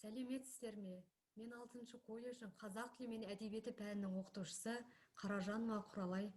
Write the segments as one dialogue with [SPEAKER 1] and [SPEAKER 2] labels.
[SPEAKER 1] Сәлеметсіздерме? Мен 6-шы колледждің қазақ тілі мен әдебиеті пәнінің оқытушысы Қаражанова Құралай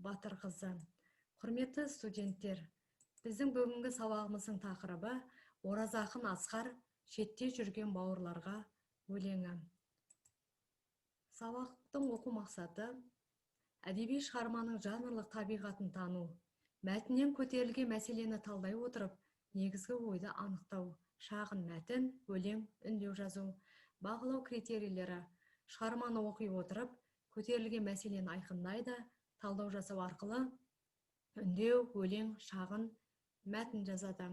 [SPEAKER 1] Батырқызы. Құрметті студенттер, біздің бүгінгі сабағымыздың тақырыбы Ораза ақын Асқар шетте жүрген бауырларға өлеңі. Сабақтың оқу мақсаты әдеби шығарманың жанрлық табиғатын тану, мәтіннен көтерілген мәселені талдай отырып, негізгі ойды анықтау, шағын мәтін, өлең, үндеу жазу, бағалау критерийлері, шығарманы оқи отырып, көтерілген мәселені айқындайды, талдау жасау арқылы үндеу, өлең, шағын мәтін жазады.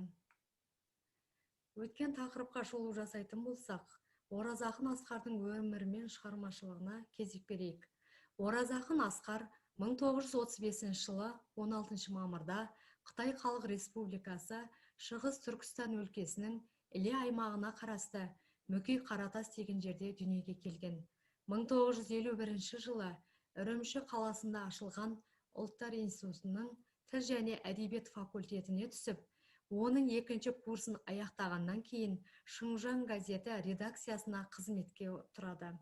[SPEAKER 1] Өткен тақырыпқа шолу жасайтын болсақ, Ораза ақын Асқардың өмірі мен шығармашылығына кезек берейік. Ораза ақын Асқар 1935 жылы 16 мамырда Қытай Халық Республикасы Шығыс Түркістан өлкесінің Іле аймағына қарасты Мүкей Қаратас деген жерде дүниеге келген. 1951 жылы Үрімші қаласында ашылған Ұлттар институтының тіл және әдебиет факультетіне түсіп, оның екінші курсын аяқтағаннан кейін Шыңжаң газеті редакциясына қызметке тұрады.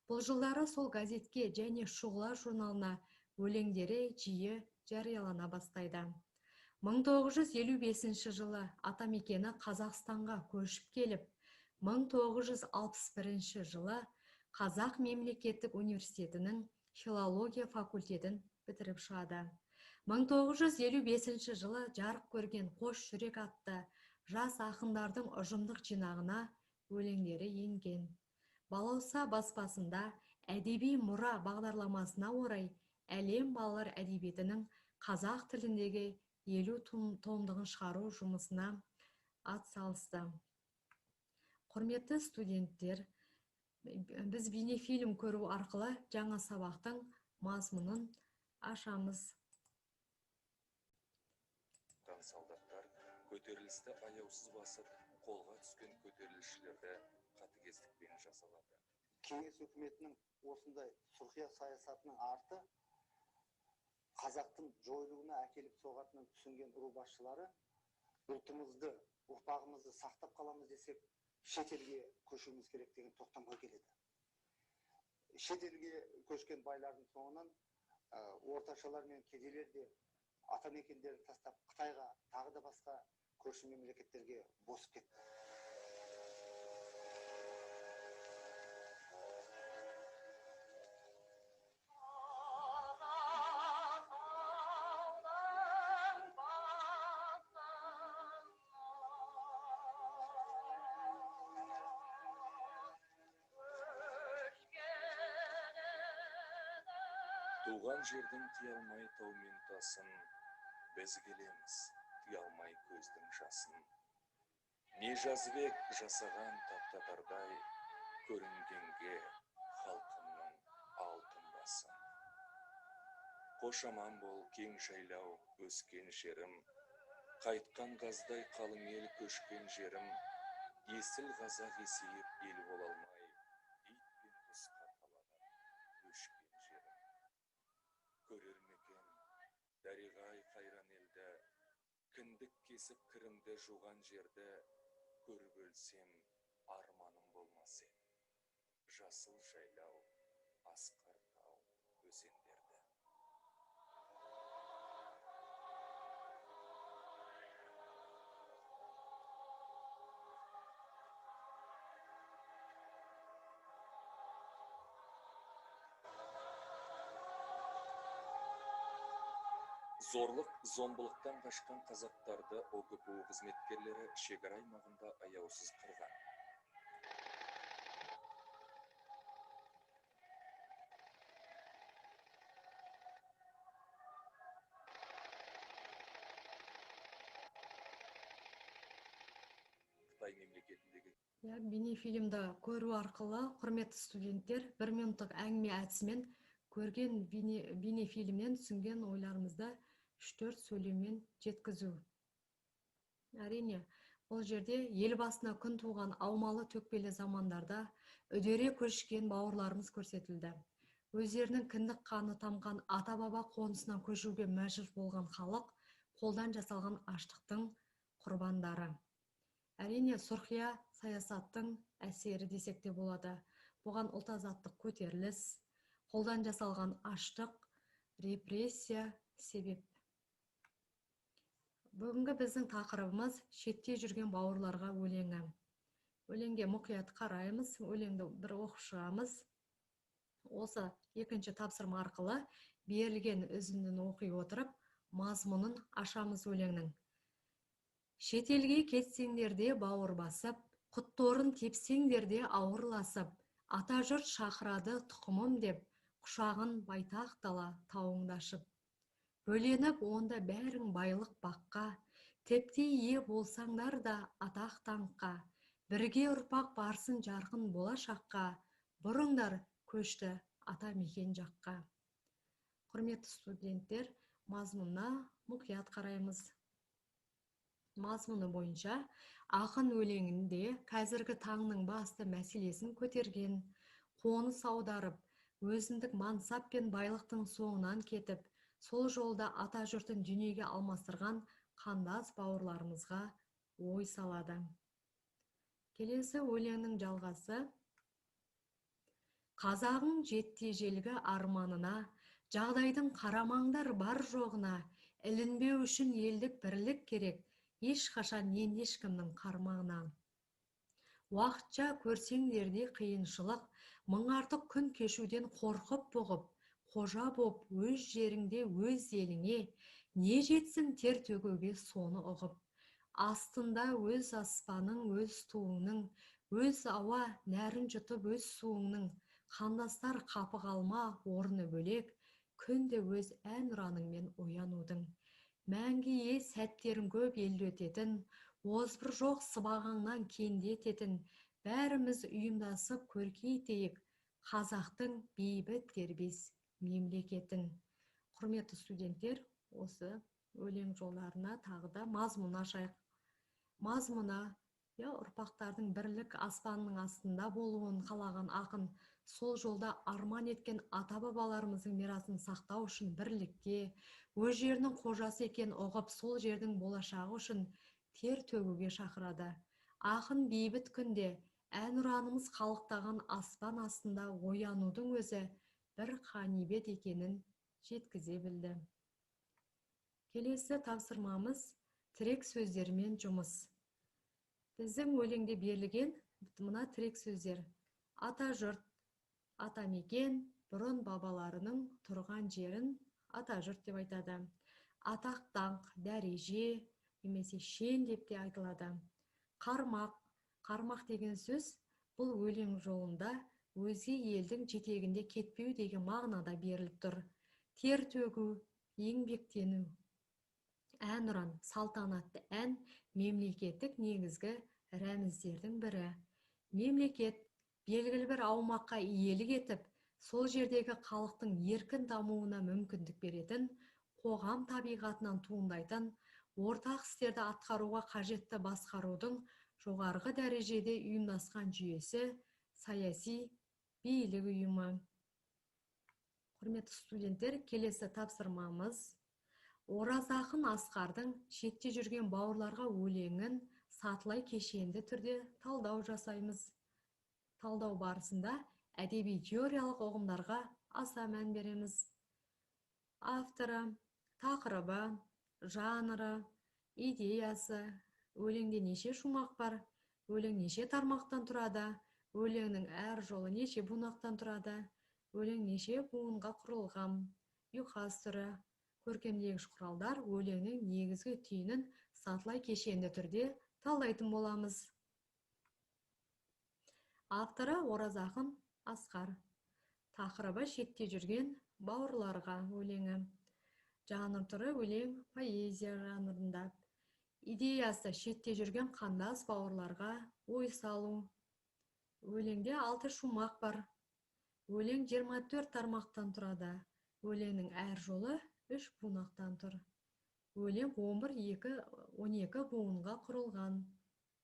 [SPEAKER 1] Бұл жылдары сол газетке және Шұғыла журналына өлеңдері жиі жариялана бастайды. 1955 жылы атамекені Қазақстанға көшіп келіп, 1961 жылы Қазақ мемлекеттік университетінің филология факультетін бітіріп шығады. 1955 жылы жарық көрген Қош жүрек атты жас ақындардың ұжымдық жинағына өлеңдері енген. Балауса баспасында әдеби мұра бағдарламасына орай әлем балалар әдебиетінің қазақ тіліндегі 50 томдығын шығару жұмысына атсалысты. Құрметті студенттер, біз бейнефильм көру арқылы жаңа сабақтың мазмұнын ашамыз.
[SPEAKER 2] Солдаттар көтерілісті аяусыз басып, қолға түскен көтерілісшілерді қатыгездікпен жазалады.
[SPEAKER 3] Кеңес үкіметінің осындай сұрқия саясатының арты қазақтың жойылуына әкеліп соғатынын түсінген ру басшылары ұлтымызды, ұрпағымызды сақтап қаламыз десек, шетелге көшуіміз керек деген тоқтамға келеді. Шетелге көшкен байлардың соңынан орташалар мен кедейлер де атамекендерін тастап Қытайға, тағы да басқа көрші мемлекеттерге босып кетті.
[SPEAKER 2] Туған жердің тиялмай тау мен тасын, біз келеміз, тиялмай көздің жасын. Не жазып ек жасаған таптатардай, көрінгенге халқымның алтын басын. Қош аман бол кең жайлау өскен жерім, қайтқан қаздай қалың ел көшкен жерім, есіл қазақ есейіп ел бола алмай, ит пен құсқа таланып өшкен жерім. Көрер мекен дариға-ай қайран елді, кіндік кесіп кірімді жуған жерді, көріп өлсем арманым болмас еді. Жасыл жайлау, асқар тау, өзендерді. Зорлық, зомбылықтан қашқан қазақтарды ОГПУ қызметкерлері шекара аймағында аяусыз қырған. Қытай мемлекетіндегі
[SPEAKER 1] Бейнефильмді көру арқылы, құрметті студенттер, 1 минуттық әңгіме әдісімен көрген бейнефильмнен түсінген ойларымызды 3-4 сөйлеммен жеткізу. Әрине, бұл жерде елбасына күн туған аумалы төкпелі замандарда үдере көшкен бауырларымыз көрсетілді. Өздерінің кіндік қаны тамған ата-баба қонысынан көшуге мәжбүр болған халық қолдан жасалған аштықтың құрбандары. Әрине, сұрқия саясаттың әсері десек те болады. Бұған ұлт азаттық көтеріліс, қолдан жасалған аштық, репрессия себеп. Бүгінгі біздің тақырыбымыз шетте жүрген бауырларға өлеңі. Өлеңге мұқият қараймыз, өлеңді бір оқып шығамыз. Осы екінші тапсырма арқылы берілген үзіндіні оқи отырып, мазмұнын ашамыз өлеңнің. Шетелге кетсеңдер де бауыр басып, құтторын тепсеңдер де ауырласып, ата жұрт шақырады тұқымым деп, құшағын байтақ дала тауыңдашып. Бөленіп онда бәрің байлық баққа, тепте ие болсаңдар да атақ даңққа, бірге ұрпақ барсын жарқын болашаққа, бұрыңдар көшті ата мекен жаққа. Құрметті студенттер, мазмұнына мұқият қараймыз. Мазмұны бойынша ақын өлеңінде қазіргі таңның басты мәселесін көтерген, қоныс аударып, өзіндік мансап пен байлықтың соңынан кетіп, сол жолда ата жұртын дүниеге алмастырған қандас бауырларымызға ой салады. Келесі өлеңнің жалғасы. Қазағың жетті ежелгі арманына, жағдайдың қарамаңдар бар жоғына, ілінбеу үшін елдік бірлік керек, ешқашан ешкімнің қармағына. Уақытша көрсеңдерде қиыншылық, мың артық күн кешуден қорқып бұғып, қожа боп өз жеріңде өз еліңе, не жетсін тер төгуге соны ұғып. Астында өз аспаның, өз туыңның, өз ауа нәрін жұтып өз суыңның, қандастар қапы қалма орны бөлек, күнде өз ән ұраныңмен оянудың. Мәңгіге сәттерін көп елді өтетін, озбыр жоқ сыбағаңнан кендететін, бәріміз ұйымдасып көркейтейік қазақтың бейбіт дербес мемлекетін. Құрметті студенттер, осы өлең жолдарына тағы да мазмұн ашайық. Мазмұна, ұрпақтардың бірлік аспанның астында болуын қалаған ақын, сол жолда арман еткен ата-бабаларымыздың мирасын сақтау үшін бірлікке, өз жерінің қожасы екен ұғып, сол жердің болашағы үшін тер төгуге шақырады. Ақын бейбіт күнде ән ұранымыз қалықтаған аспан астында оянудың өзі бір ғанибет екенін жеткізе білді. Келесі тапсырмамыз тірек сөздермен жұмыс. Біздің өлеңде берілген мына тірек сөздер: ата жұрт, ата мекен, бұрын бабаларының тұрған жерін ата жұрт деп айтады. Атақ даңқ, дәреже, немесе шен деп те айтылады. Қармақ, қармақ деген сөз бұл өлең жолында өзге елдің жетегінде кетпеу деген мағынада беріліп тұр. Тер төгу, еңбектену. Ән ұран, салтанатты ән мемлекеттік негізгі рәміздердің бірі. Мемлекет белгілі бір аумаққа иелік етіп, сол жердегі халықтың еркін дамуына мүмкіндік беретін, қоғам табиғатынан туындайтын, ортақ істерді атқаруға қажетті басқарудың жоғарғы дәрежеде ұйымдасқан жүйесі, саяси билік ұйымы. Құрметті студенттер, келесі тапсырмамыз: Оразақын Асқардың шетте жүрген бауырларға өлеңін сатылай кешенді түрде талдау жасаймыз. Талдау барысында әдеби теориялық ұғымдарға аса мән береміз. Авторы, тақырыбы, жанры, идеясы, өлеңде неше шумақ бар, өлең неше тармақтан тұрады, өлеңнің әр жолы неше бунақтан тұрады, өлең неше буынға құрылған, ұйқас түрі, көркемдегіш құралдар өлеңнің негізгі түйінін сатылай кешенді түрде талдайтын боламыз. Авторы Оразақын Асқар. Тақырыбы шетте жүрген бауырларға өлеңі. Жанр түрі өлең поэзия жанрында. Идеясы шетте жүрген қандас бауырларға ой салу. Өлеңде 6 шумақ бар. Өлең 24 тармақтан тұрады. Өлеңнің әр жолы 3 бунақтан тұр. Өлең 11-12 буынға құрылған.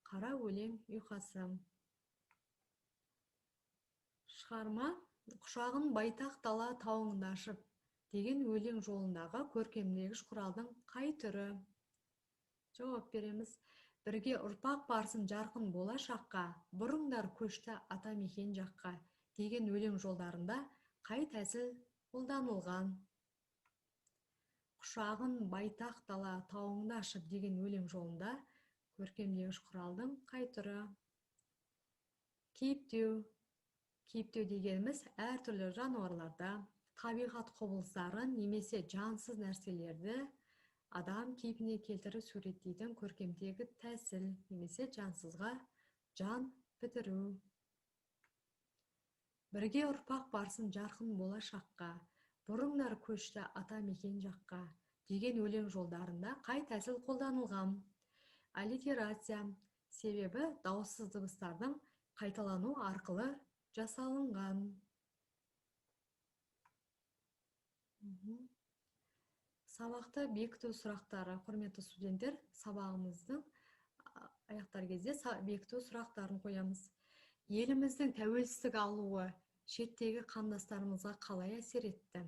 [SPEAKER 1] Қара өлең ұйқасы. Шығарма құшағын байтақ дала тауыңдашып деген өлең жолындағы көркемдегіш құралдың қай түрі? Жауап береміз. Бірге ұрпақ барсын жарқын болашаққа, бұрыңдар көшті атамекен жаққа деген өлең жолдарында қай тәсіл қолданылған? Құшағын байтақ дала тауыңды ашып деген өлең жолында көркемдегіш құралдың қай түрі? Кейіптеу. Кейіптеу дегеніміз әртүрлі жануарларда табиғат құбылыстарын немесе жансыз нәрселерді адам кейпіне келтіріп суреттейтін көркемдегі тәсіл немесе жансызға жан бітіру. Бірге ұрпақ барсын жарқын болашаққа, бұрыңдар көшті атамекен жаққа деген өлең жолдарында қай тәсіл қолданылған? Аллитерация, себебі дауыссыз дыбыстардың қайталану арқылы жасалынған. Сабақты бекіту сұрақтары. Құрметті студенттер, сабағымыздың аяқтар кезде бекіту сұрақтарын қоямыз. Еліміздің тәуелсіздік алуы шеттегі қандастарымызға қалай әсер етті?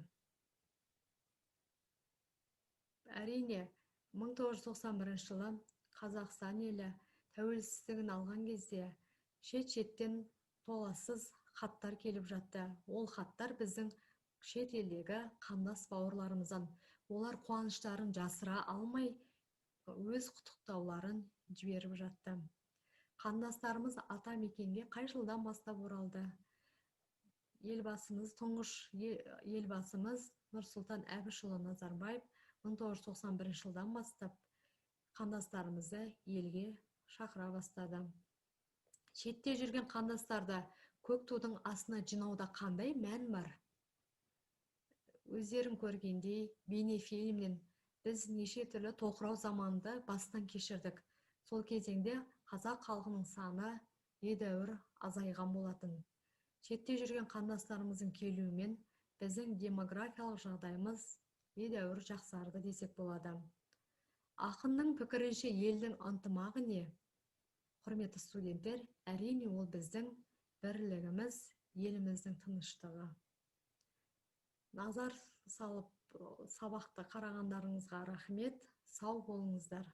[SPEAKER 1] Әрине, 1991 жылы Қазақстан елі тәуелсіздігін алған кезде шет-шеттен толассыз хаттар келіп жатты. Ол хаттар біздің шет елдегі қандас бауырларымыздан. Олар қуаныштарын жасыра алмай, өз құттықтауларын жіберіп жатты. Қандастарымыз атамекенге қай жылдан бастап оралды? Елбасымыз, тұңғыш елбасымыз Нұрсұлтан Әбішұлы Назарбаев 1991 жылдан бастап қандастарымызды елге шақыра бастады. Шетте жүрген қандастарды көк тудың астына жинауда қандай мән бар? Өздерің көргендей, бейнефильмнен біз неше түрлі тоқырау заманды бастан кешірдік. Сол кезеңде қазақ халқының саны едәуір азайған болатын. Шетте жүрген қандастарымыздың келуімен біздің демографиялық жағдайымыз едәуір жақсарды десек болады. Ақынның пікірінше елдің ынтымағы не? Құрметті студенттер, әрине ол біздің бірлігіміз, еліміздің тыныштығы. Назар салып сабақты қарағандарыңызға рахмет, сау болыңыздар.